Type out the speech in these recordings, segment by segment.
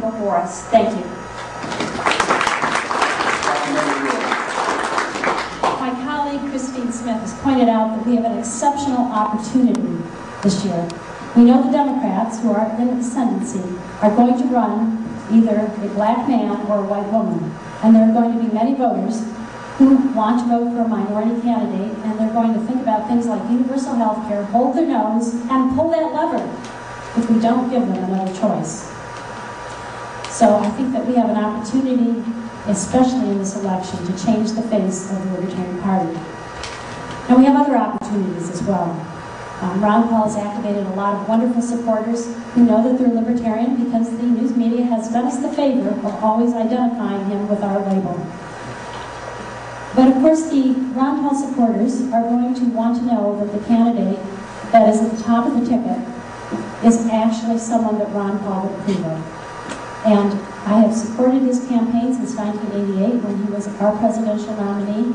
vote for us. Thank you. My colleague Christine Smith has pointed out that we have an exceptional opportunity this year. We know the Democrats, who are in the ascendancy, are going to run either a black man or a white woman. And there are going to be many voters who want to vote for a minority candidate, and they're going to think about things like universal health care, hold their nose, and pull that lever if we don't give them another choice. So I think that we have an opportunity, especially in this election, to change the face of the Libertarian Party. And we have other opportunities as well. Ron Paul has activated a lot of wonderful supporters who know that they're Libertarian because the news media has done us the favor of always identifying him with our label. But of course, the Ron Paul supporters are going to want to know that the candidate that is at the top of the ticket is actually someone that Ron Paul would approve of. And I have supported his campaign since 1988 when he was our presidential nominee.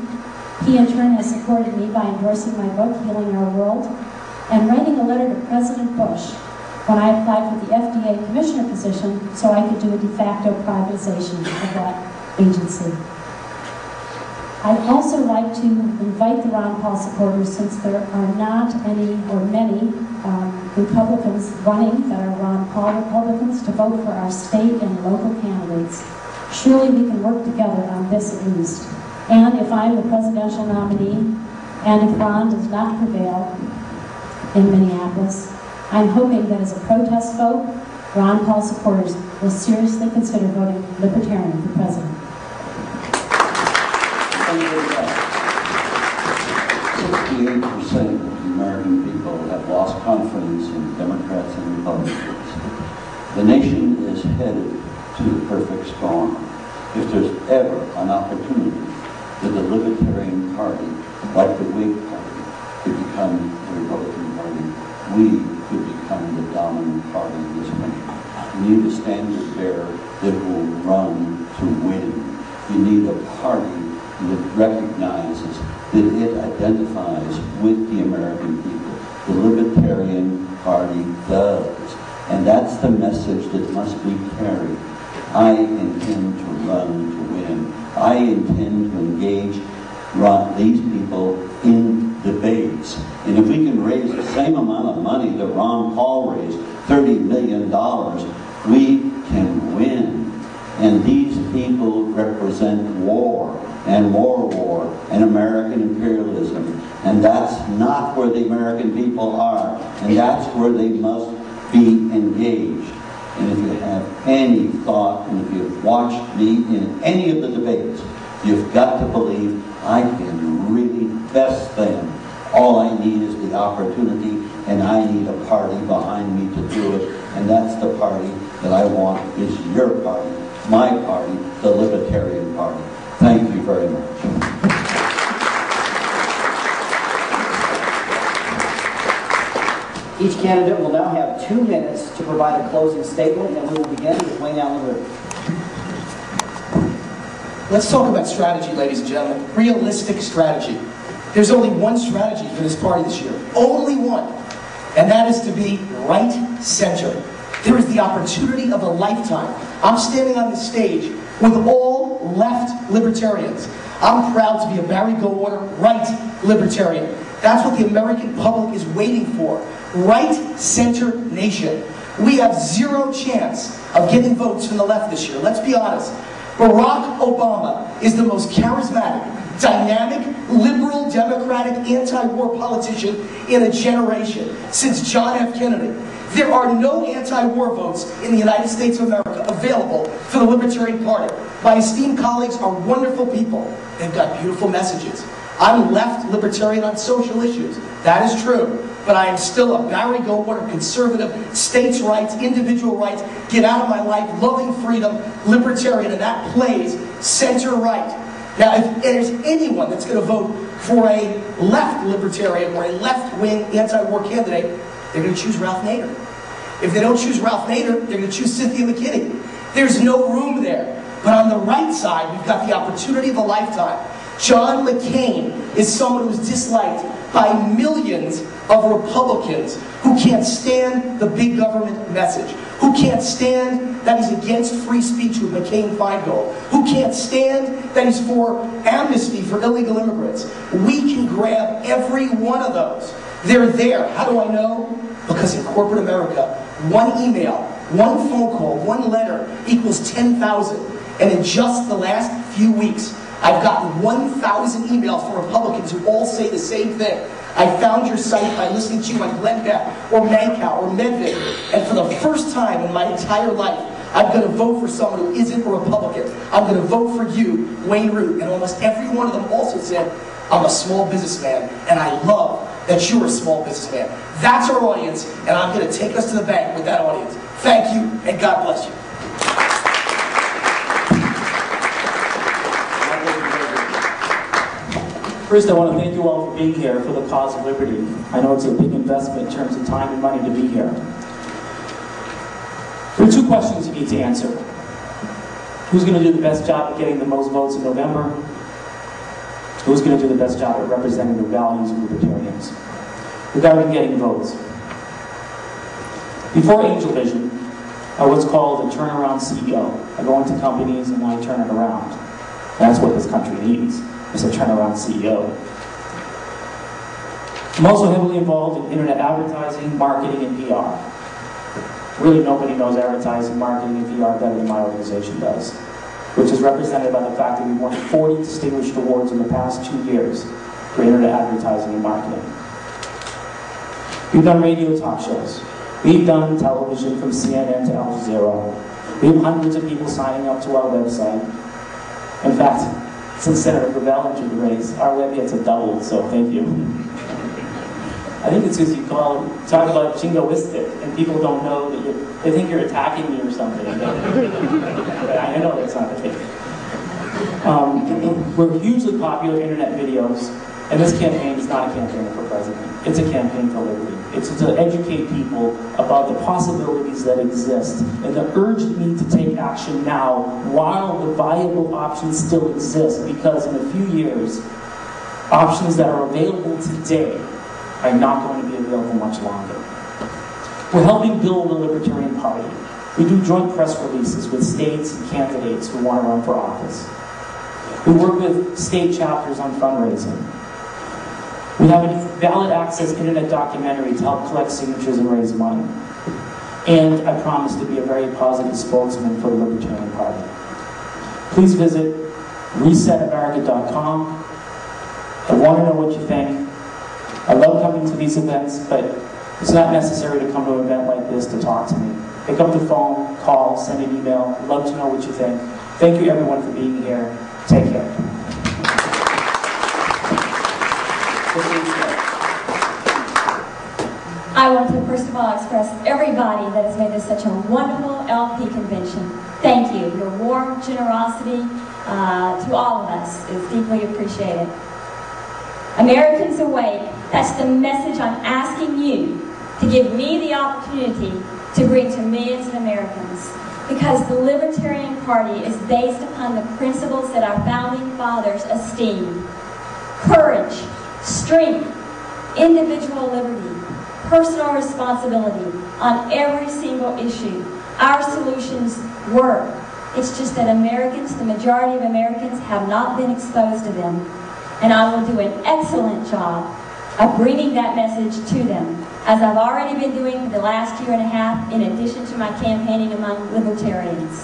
He in turn has supported me by endorsing my book, Healing Our World, and writing a letter to President Bush when I applied for the FDA commissioner position so I could do a de facto privatization of that agency. I'd also like to invite the Ron Paul supporters, since there are not any or many Republicans running that are Ron Paul Republicans, to vote for our state and local candidates. Surely we can work together on this at least. And if I'm the presidential nominee, and if Ron does not prevail in Minneapolis, I'm hoping that as a protest vote, Ron Paul supporters will seriously consider voting Libertarian for president. 68% of the American people have lost confidence in Democrats and Republicans. The nation is headed to the perfect storm. If there's ever an opportunity that the Libertarian Party, like the Whig Party, could become the Republican Party, we could become the dominant party in this country. You need a standard bearer that will run to win. You need a party that recognizes that it identifies with the American people. The Libertarian Party does. And that's the message that must be carried. I intend to run to win. I intend to engage these people in debates. And if we can raise the same amount of money that Ron Paul raised, $30 million, we can win. And these people represent war, and more war, and American imperialism. And that's not where the American people are. And that's where they must be engaged. And if you have any thought, and if you've watched me in any of the debates, you've got to believe I can really best them. All I need is the opportunity, and I need a party behind me to do it. And that's the party that I want, is your party, my party, the Libertarian Party. Thank you very much. Each candidate will now have 2 minutes to provide a closing statement, and we will begin with Wayne Allyn. Let's talk about strategy, ladies and gentlemen. Realistic strategy. There's only one strategy for this party this year. Only one. And that is to be right-center. There is the opportunity of a lifetime. I'm standing on the stage with all left libertarians. I'm proud to be a Barry Goldwater right libertarian. That's what the American public is waiting for. Right-center nation. We have zero chance of getting votes from the left this year. Let's be honest. Barack Obama is the most charismatic, dynamic, liberal, democratic, anti-war politician in a generation since John F. Kennedy. There are no anti-war votes in the United States of America available for the Libertarian Party. My esteemed colleagues are wonderful people. They've got beautiful messages. I'm left libertarian on social issues. That is true. But I am still a Barry Goldwater conservative, states' rights, individual rights, get out of my life, loving freedom, libertarian, and that plays center-right. Now, if there's anyone that's going to vote for a left libertarian or a left-wing anti-war candidate, they're going to choose Ralph Nader. If they don't choose Ralph Nader, they're going to choose Cynthia McKinney. There's no room there. But on the right side, we've got the opportunity of a lifetime. John McCain is someone who's disliked by millions of Republicans who can't stand the big government message, who Who can't stand that he's against free speech with McCain-Feingold? Who can't stand that he's for amnesty for illegal immigrants? We can grab every one of those. They're there. How do I know? Because in corporate America, one email, one phone call, one letter equals 10,000. And in just the last few weeks, I've gotten 1,000 emails from Republicans who all say the same thing. I found your site by listening to you on Glenn Beck, or Mancow, or Medved, and for the first time in my entire life, I'm going to vote for someone who isn't a Republican. I'm going to vote for you, Wayne Root. And almost every one of them also said, I'm a small businessman, and I love that you're a small businessman. That's our audience, and I'm going to take us to the bank with that audience. Thank you, and God bless you. First, I want to thank you all for being here for the cause of liberty. I know it's a big investment in terms of time and money to be here. There are two questions you need to answer. Who's going to do the best job at getting the most votes in November? Who's going to do the best job at representing the values of libertarians? Regarding getting votes. Before Angel Vision, I was called a turnaround CEO. I go into companies and I turn it around. That's what this country needs. Is a turnaround CEO. I'm also heavily involved in internet advertising, marketing, and PR. Really, nobody knows advertising, marketing, and PR better than my organization does, which is represented by the fact that we've won 40 distinguished awards in the past 2 years for internet advertising and marketing. We've done radio talk shows. We've done television from CNN to Al Jazeera. We have hundreds of people signing up to our website. In fact, since Senator Gravel entered the race, our web hits have doubled, so thank you. I think it's because you talk about Jingoistic, and people don't know that they think you're attacking me or something. But I know that's not the case. We're hugely popular internet videos, and this campaign is not a campaign for president. It's a campaign for liberty. It's to educate people about the possibilities that exist and the urgent need to take action now while the viable options still exist, because in a few years, options that are available today are not going to be available much longer. We're helping build a Libertarian Party. We do joint press releases with states and candidates who want to run for office. We work with state chapters on fundraising. We have a ballot access internet documentary to help collect signatures and raise money. And I promise to be a very positive spokesman for the Libertarian Party. Please visit resetamerica.com. I want to know what you think. I love coming to these events, but it's not necessary to come to an event like this to talk to me. Pick up the phone, call, send an email. I'd love to know what you think. Thank you everyone for being here. Take care. I want to first of all express everybody that has made this such a wonderful LP convention. Thank you. Your warm generosity to all of us is deeply appreciated. Americans Awake, that's the message I'm asking you to give me the opportunity to bring to millions of Americans. Because the Libertarian Party is based upon the principles that our founding fathers esteemed. Courage, strength, individual liberty, personal responsibility on every single issue. Our solutions work. It's just that Americans, the majority of Americans, have not been exposed to them. And I will do an excellent job of bringing that message to them, as I've already been doing for the last year and a half, in addition to my campaigning among libertarians.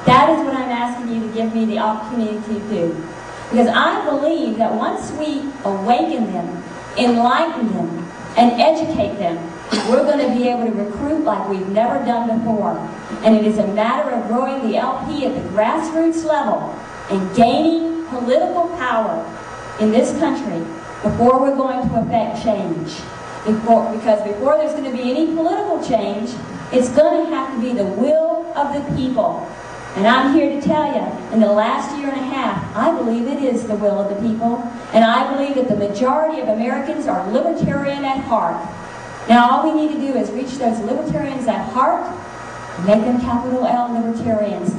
That is what I'm asking you to give me the opportunity to do. Because I believe that once we awaken them, enlighten them, and educate them, we're going to be able to recruit like we've never done before. And it is a matter of growing the LP at the grassroots level and gaining political power in this country before we're going to affect change. Because before there's going to be any political change, it's going to have to be the will of the people. And I'm here to tell you, in the last year and a half, I believe it is the will of the people. And I believe that the majority of Americans are libertarian at heart. Now all we need to do is reach those libertarians at heart and make them capital L libertarians.